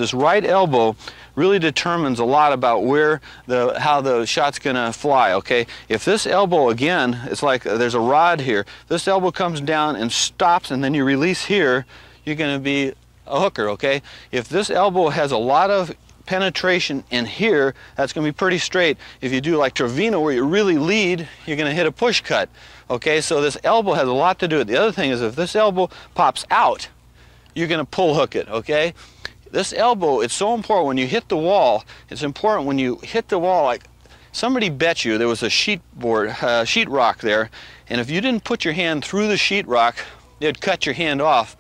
this right elbow really determines a lot about how the shot's gonna fly, okay? If this elbow, again, it's like there's a rod here. This elbow comes down and stops, and then you release here, you're gonna be a hooker, okay? If this elbow has a lot of penetration in here, that's going to be pretty straight. If you do like travina, where you really lead, you're going to hit a push cut. Okay, so this elbow has a lot to do with it. The other thing is, if this elbow pops out, you're going to pull hook it, okay? This elbow, it's so important when you hit the wall. It's important when you hit the wall, like somebody bet you there was a sheetrock there, and if you didn't put your hand through the sheetrock, it'd cut your hand off.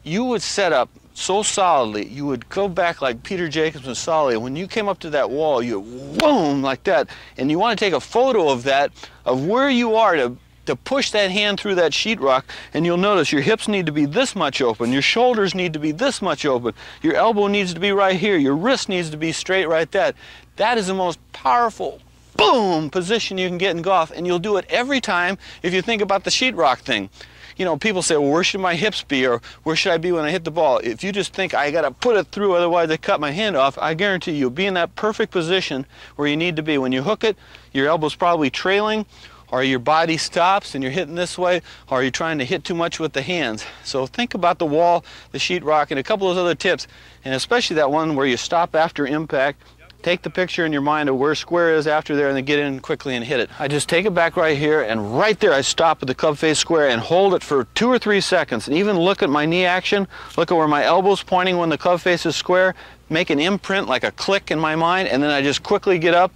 You would set up so solidly, you would go back like Peter Jacobson solidly. When you came up to that wall, you boom like that, and you want to take a photo of that, of where you are to push that hand through that sheetrock, and you'll notice your hips need to be this much open, your shoulders need to be this much open, your elbow needs to be right here, your wrist needs to be straight right there. That is the most powerful boom position you can get in golf, and you'll do it every time if you think about the sheetrock thing. You know, people say, well, where should my hips be, or where should I be when I hit the ball? If you just think, I got to put it through, otherwise I cut my hand off, I guarantee you'll be in that perfect position where you need to be. When you hook it, your elbow's probably trailing, or your body stops and you're hitting this way, or you're trying to hit too much with the hands. So think about the wall, the sheetrock, and a couple of those other tips, and especially that one where you stop after impact. Take the picture in your mind of where square is after there, and then get in quickly and hit it. I just take it back right here, and right there I stop at the club face square and hold it for 2 or 3 seconds, and even look at my knee action, look at where my elbow's pointing when the club face is square, make an imprint like a click in my mind, and then I just quickly get up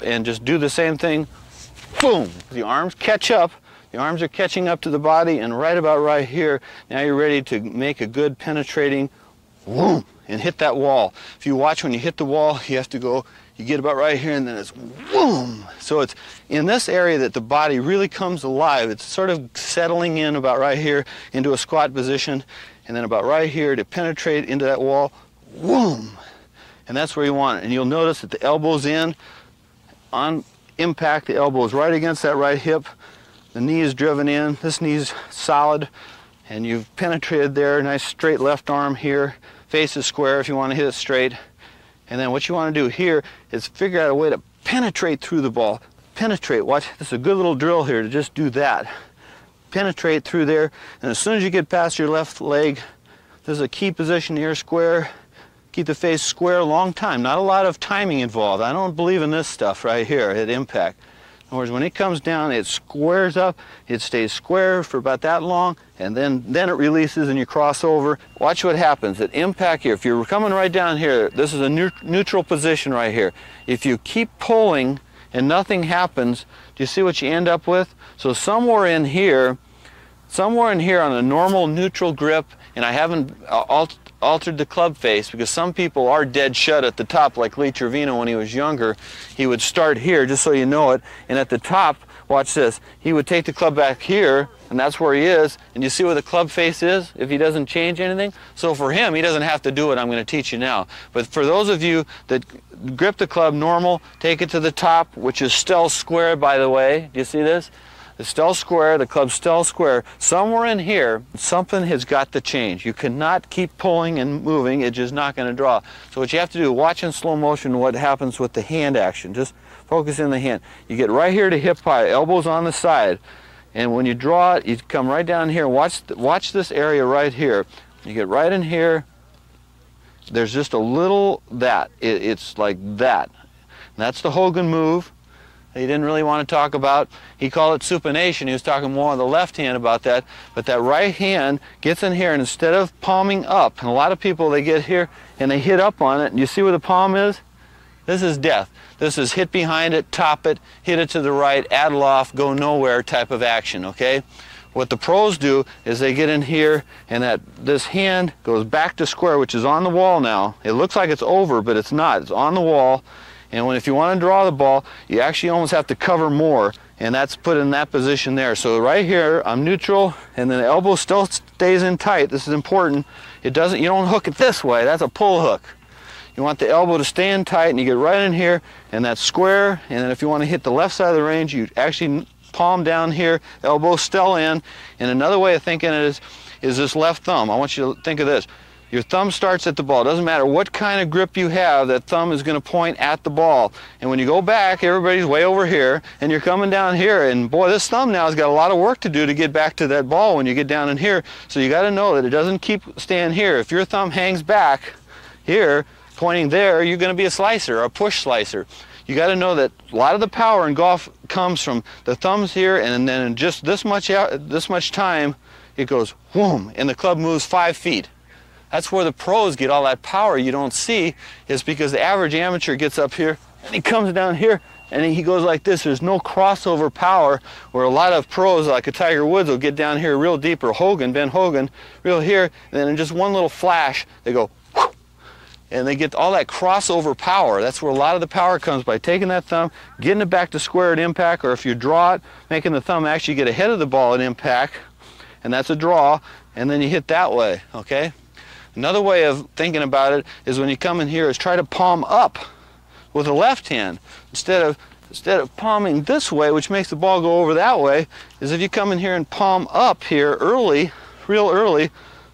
and just do the same thing. Boom! The arms catch up. The arms are catching up to the body, and right about right here, now you're ready to make a good penetrating whoom, and hit that wall. If you watch when you hit the wall, you have to go, you get about right here, and then it's whoom. So it's in this area that the body really comes alive. It's sort of settling in about right here into a squat position, and then about right here to penetrate into that wall, whoom. And that's where you want it. And you'll notice that the elbow's in. On impact, the elbow is right against that right hip. The knee is driven in. This knee's solid. And you've penetrated there, nice straight left arm here, face is square if you want to hit it straight. And then what you want to do here is figure out a way to penetrate through the ball. Penetrate, watch, this is a good little drill here to just do that. Penetrate through there, and as soon as you get past your left leg, this is a key position here, square. Keep the face square a long time, not a lot of timing involved. I don't believe in this stuff right here at impact. In other words, when it comes down, it squares up, it stays square for about that long, and then it releases and you cross over. Watch what happens at impact here. If you're coming right down here, this is a neutral position right here. If you keep pulling and nothing happens, do you see what you end up with? So somewhere in here on a normal neutral grip, and I haven't altered the club face because some people are dead shut at the top, like Lee Trevino when he was younger. He would start here, just so you know it, and at the top, watch this, he would take the club back here, and that's where he is, and you see where the club face is if he doesn't change anything? So for him, he doesn't have to do it. I'm going to teach you now. But for those of you that grip the club normal, take it to the top, which is Ste Square, by the way. Do you see this? The Ste Square, the club Ste Square, somewhere in here, something has got to change. You cannot keep pulling and moving, it's just not going to draw. So what you have to do, watch in slow motion what happens with the hand action. Just focus in the hand. You get right here to hip high, elbows on the side, and when you draw it, you come right down here. Watch this area right here. You get right in here, there's just a little it's like that. And that's the Hogan move. He didn't really want to talk about. He called it supination. He was talking more on the left hand about that. But that right hand gets in here, and instead of palming up, and a lot of people, they get here and they hit up on it, and you see where the palm is? This is death. This is hit behind it, top it, hit it to the right, add loft, go nowhere type of action, okay? What the pros do is they get in here, and this hand goes back to square, which is on the wall now. It looks like it's over, but it's not. It's on the wall. And if you want to draw the ball, you actually almost have to cover more, and that's put in that position there. So right here, I'm neutral, and then the elbow still stays in tight. This is important. You don't hook it this way. That's a pull hook. You want the elbow to stay in tight, and you get right in here, and that's square. And then if you want to hit the left side of the range, you actually palm down here, elbow still in. And another way of thinking it is this left thumb. I want you to think of this. Your thumb starts at the ball. It doesn't matter what kind of grip you have, that thumb is going to point at the ball. And when you go back, everybody's way over here, and you're coming down here, and boy, this thumb now has got a lot of work to do to get back to that ball when you get down in here. So you got to know that it doesn't keep staying here. If your thumb hangs back here, pointing there, you're going to be a slicer, or a push slicer. You got to know that a lot of the power in golf comes from the thumbs here, and then in just this much time, it goes whoom, and the club moves 5 feet. That's where the pros get all that power you don't see, is because the average amateur gets up here and he comes down here and he goes like this. There's no crossover power, where a lot of pros like a Tiger Woods will get down here real deep, or Hogan, Ben Hogan, real here, and then in just one little flash they go whoo, and they get all that crossover power. That's where a lot of the power comes, by taking that thumb, getting it back to square at impact, or if you draw it, making the thumb actually get ahead of the ball at impact, and that's a draw, and then you hit that way, okay? Another way of thinking about it is when you come in here is try to palm up with the left hand. Instead of palming this way, which makes the ball go over that way, is if you come in here and palm up here early, real early,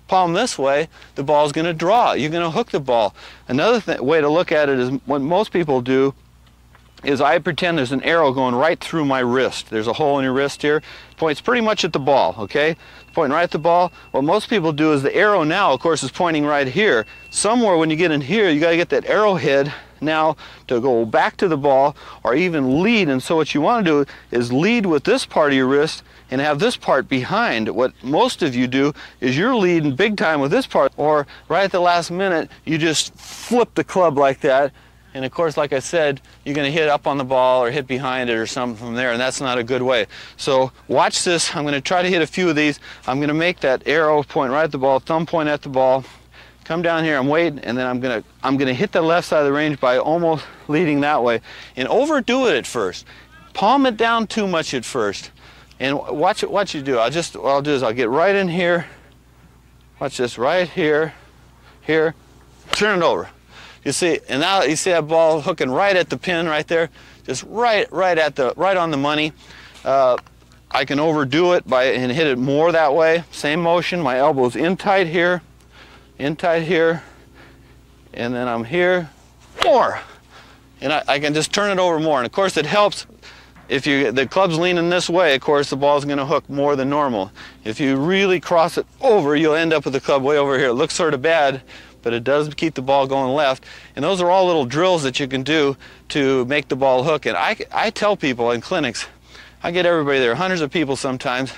palm this way, the ball's going to draw. You're going to hook the ball. Another way to look at it is what most people do is I pretend there's an arrow going right through my wrist. There's a hole in your wrist here. Points pretty much at the ball, okay? Pointing right at the ball. What most people do is the arrow now, of course, is pointing right here. Somewhere when you get in here, you got to get that arrowhead now to go back to the ball, or even lead. And so what you want to do is lead with this part of your wrist and have this part behind. What most of you do is you're leading big time with this part, or right at the last minute, you just flip the club like that. And of course, like I said, you're going to hit up on the ball or hit behind it or something from there, and that's not a good way. So watch this. I'm going to try to hit a few of these. I'm going to make that arrow point right at the ball, thumb point at the ball. Come down here, I'm waiting, and then I'm going to hit the left side of the range by almost leading that way. And overdo it at first. Palm it down too much at first. And watch what you do. What I'll do is I'll get right in here. Watch this, right here, here, turn it over. You see, and now you see that ball hooking right at the pin right there, just right on the money. I can overdo it and hit it more that way. Same motion. My elbow's in tight here, and then I'm here, more, and I can just turn it over more. And of course, it helps if the club's leaning this way. Of course, the ball's going to hook more than normal. If you really cross it over, you'll end up with the club way over here. It looks sort of bad, but it does keep the ball going left. And those are all little drills that you can do to make the ball hook. And I tell people in clinics, I get everybody there, hundreds of people sometimes,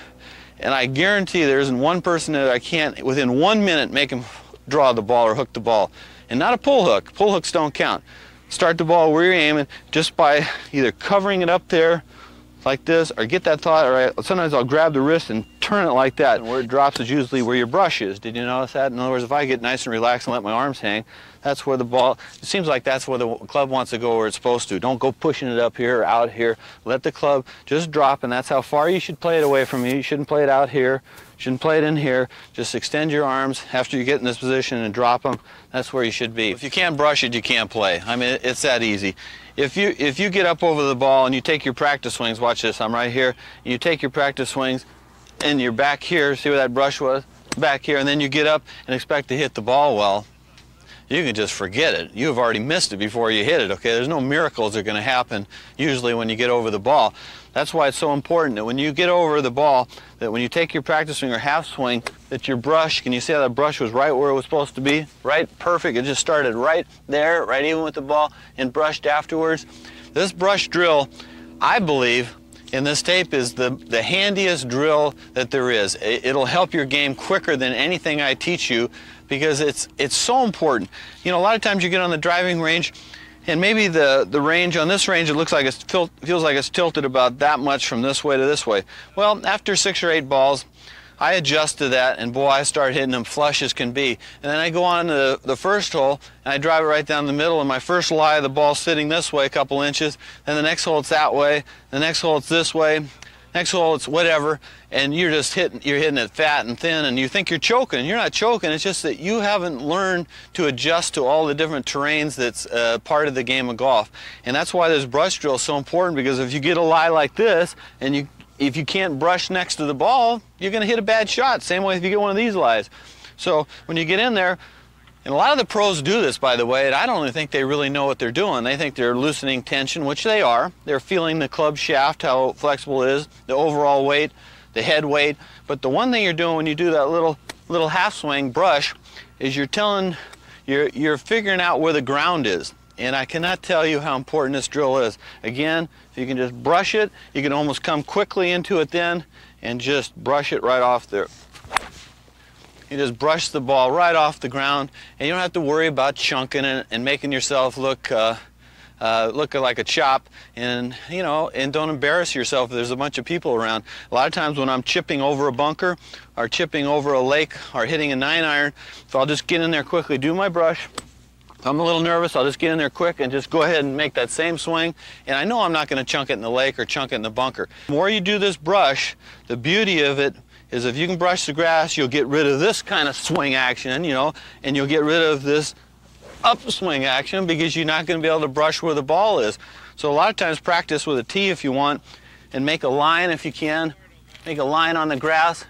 and I guarantee there isn't one person that I can't, within 1 minute, make them draw the ball or hook the ball. And not a pull hook. Pull hooks don't count. Start the ball where you're aiming just by either covering it up there like this, or get that thought, or sometimes I'll grab the wrist and turn it like that, and where it drops is usually where your brush is. Did you notice that? In other words, if I get nice and relaxed and let my arms hang, that's where the ball, it seems like that's where the club wants to go, where it's supposed to. Don't go pushing it up here or out here. Let the club just drop, and that's how far you should play it away from you. You shouldn't play it out here. You shouldn't play it in here. Just extend your arms after you get in this position and drop them. That's where you should be. If you can't brush it, you can't play. I mean, it's that easy. If you get up over the ball and you take your practice swings, watch this, I'm right here, and you take your practice swings and you're back here, see where that brush was? Back here, and then you get up and expect to hit the ball well, you can just forget it. You have already missed it before you hit it, okay? There's no miracles that are going to happen usually when you get over the ball. That's why it's so important that when you get over the ball, that when you take your practice swing or half swing, that your brush, can you see how that brush was right where it was supposed to be? Right? Perfect. It just started right there, right even with the ball, and brushed afterwards. This brush drill, I believe, in this tape is the handiest drill that there is. It'll help your game quicker than anything I teach you, because it's so important. You know, a lot of times you get on the driving range, and maybe the range on this range, it looks like feels like it's tilted about that much from this way to this way. Well, after 6 or 8 balls, I adjust to that, and boy, I start hitting them flush as can be. And then I go on to the first hole, and I drive it right down the middle, and my first lie, the ball's sitting this way a couple inches, then the next hole it's that way, the next hole it's this way, next hole it's whatever, and you're hitting it fat and thin, and you think you're choking. You're not choking, it's just that you haven't learned to adjust to all the different terrains that's part of the game of golf. And that's why this brush drill is so important, because if you get a lie like this, and if you can't brush next to the ball, you're going to hit a bad shot. Same way if you get one of these lies. So when you get in there, And a lot of the pros do this, by the way, and I don't even think they really know what they're doing. They think they're loosening tension, which they are. They're feeling the club shaft, how flexible it is, the overall weight, the head weight. But the one thing you're doing when you do that little half swing brush is you're figuring out where the ground is. And I cannot tell you how important this drill is. Again, if you can just brush it, you can almost come quickly into it then and just brush it right off there. You just brush the ball right off the ground, and you don't have to worry about chunking it and making yourself look like a chop, and and don't embarrass yourself if there's a bunch of people around. A lot of times when I'm chipping over a bunker or chipping over a lake or hitting a 9-iron, so I'll just get in there quickly, do my brush. If I'm a little nervous, I'll just get in there quick and just go ahead and make that same swing, and I know I'm not going to chunk it in the lake or chunk it in the bunker. The more you do this brush, the beauty of it is if you can brush the grass, you'll get rid of this kind of swing action, and you'll get rid of this upswing action because you're not going to be able to brush where the ball is. So a lot of times practice with a tee if you want, and make a line if you can. Make a line on the grass.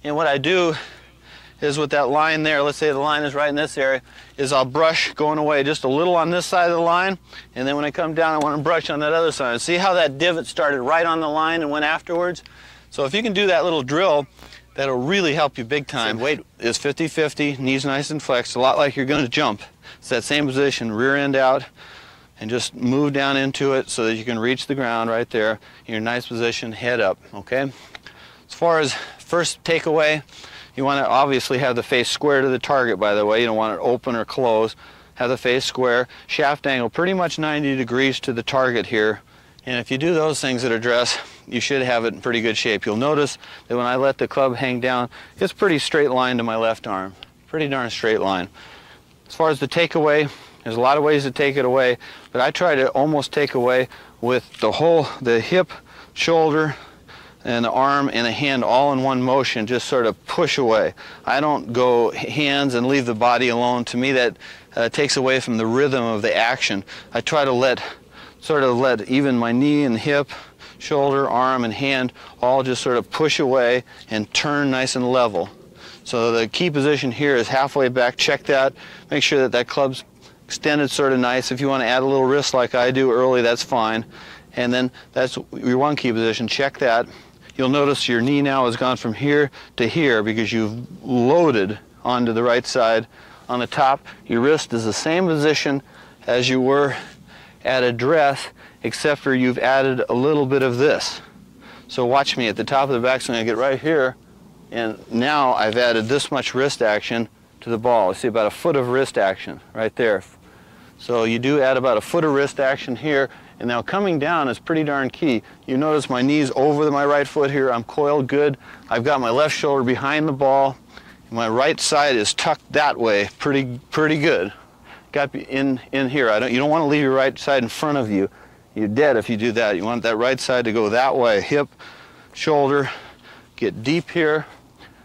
And what I do is with that line there, let's say the line is right in this area, is I'll brush going away just a little on this side of the line, and then when I come down I want to brush on that other side. See how that divot started right on the line and went afterwards? So if you can do that little drill, that'll really help you big time. Weight is 50-50, knees nice and flexed, a lot like you're going to jump. It's that same position, rear end out, and just move down into it so that you can reach the ground right there in your nice position, head up, okay? As far as first takeaway, you want to obviously have the face square to the target, by the way. You don't want it open or closed. Have the face square, shaft angle pretty much 90 degrees to the target here. And if you do those things at address, you should have it in pretty good shape. You'll notice that when I let the club hang down, it's pretty straight line to my left arm. Pretty darn straight line. As far as the takeaway, there's a lot of ways to take it away, but I try to almost take away with the hip, shoulder, and the arm and the hand all in one motion, just sort of push away. I don't go hands and leave the body alone. To me that takes away from the rhythm of the action. I try to let even my knee and hip, shoulder, arm, and hand all just sort of push away and turn nice and level. So the key position here is halfway back. Check that. Make sure that that club's extended sort of nice. If you want to add a little wrist like I do early, that's fine. And then that's your one key position. Check that. You'll notice your knee now has gone from here to here because you've loaded onto the right side. On the top, your wrist is the same position as you were at address, except for you've added a little bit of this. So watch me at the top of the backswing. I get right here, and now I've added this much wrist action to the ball. You see about a foot of wrist action right there. So you do add about a foot of wrist action here. And now coming down is pretty darn key. You notice my knee's over my right foot here. I'm coiled good. I've got my left shoulder behind the ball. My right side is tucked that way pretty good. Got in here. You don't want to leave your right side in front of you. You're dead if you do that. You want that right side to go that way. Hip, shoulder, get deep here.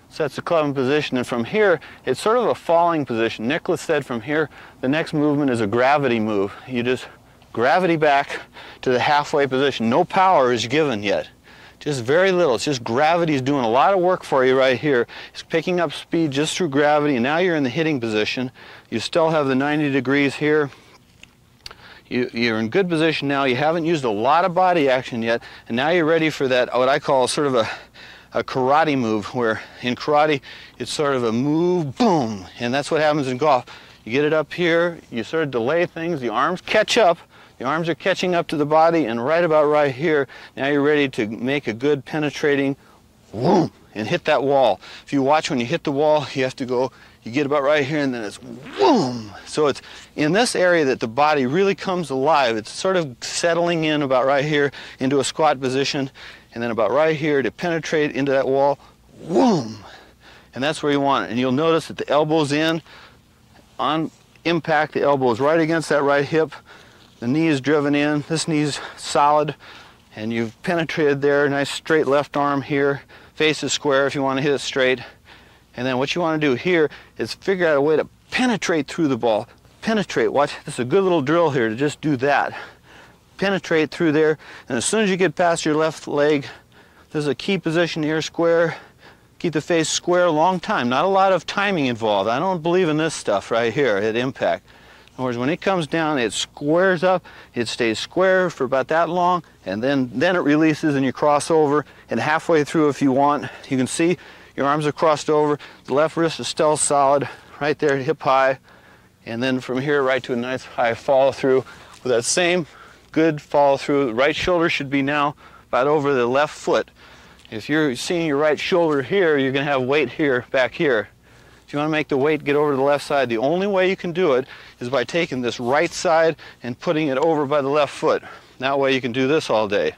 Sets the club in position, and from here it's sort of a falling position. Nicholas said from here the next movement is a gravity move. You just gravity back to the halfway position. No power is given yet. Just very little. It's just gravity is doing a lot of work for you right here. It's picking up speed just through gravity, and now you're in the hitting position. You still have the 90 degrees here. You're in good position now. You haven't used a lot of body action yet, and now you're ready for that, what I call sort of a karate move, where in karate it's sort of a move, boom, and that's what happens in golf. You get it up here, you sort of delay things, the arms catch up. The arms are catching up to the body, and right about right here, now you're ready to make a good penetrating whoom and hit that wall. If you watch when you hit the wall, you have to go, you get about right here and then it's whoom. So it's in this area that the body really comes alive. It's sort of settling in about right here into a squat position, and then about right here to penetrate into that wall, whoom. And that's where you want it. And you'll notice that the elbow's in, on impact, the elbow is right against that right hip. The knee is driven in, this knee's solid, and you've penetrated there. Nice straight left arm here. Face is square if you want to hit it straight. And then what you want to do here is figure out a way to penetrate through the ball. Penetrate, watch, this is a good little drill here to just do that. Penetrate through there, and as soon as you get past your left leg, there's a key position here, square. keep the face square a long time. Not a lot of timing involved. I don't believe in this stuff right here at impact. In other words, when it comes down, it squares up, it stays square for about that long, and then it releases and you cross over, and halfway through if you want, you can see your arms are crossed over, the left wrist is still solid, right there hip high, and then from here right to a nice high follow through with that same good follow through. The right shoulder should be now about over the left foot. If you're seeing your right shoulder here, you're going to have weight here, back here. If you want to make the weight get over to the left side, the only way you can do it is by taking this right side and putting it over by the left foot. That way you can do this all day.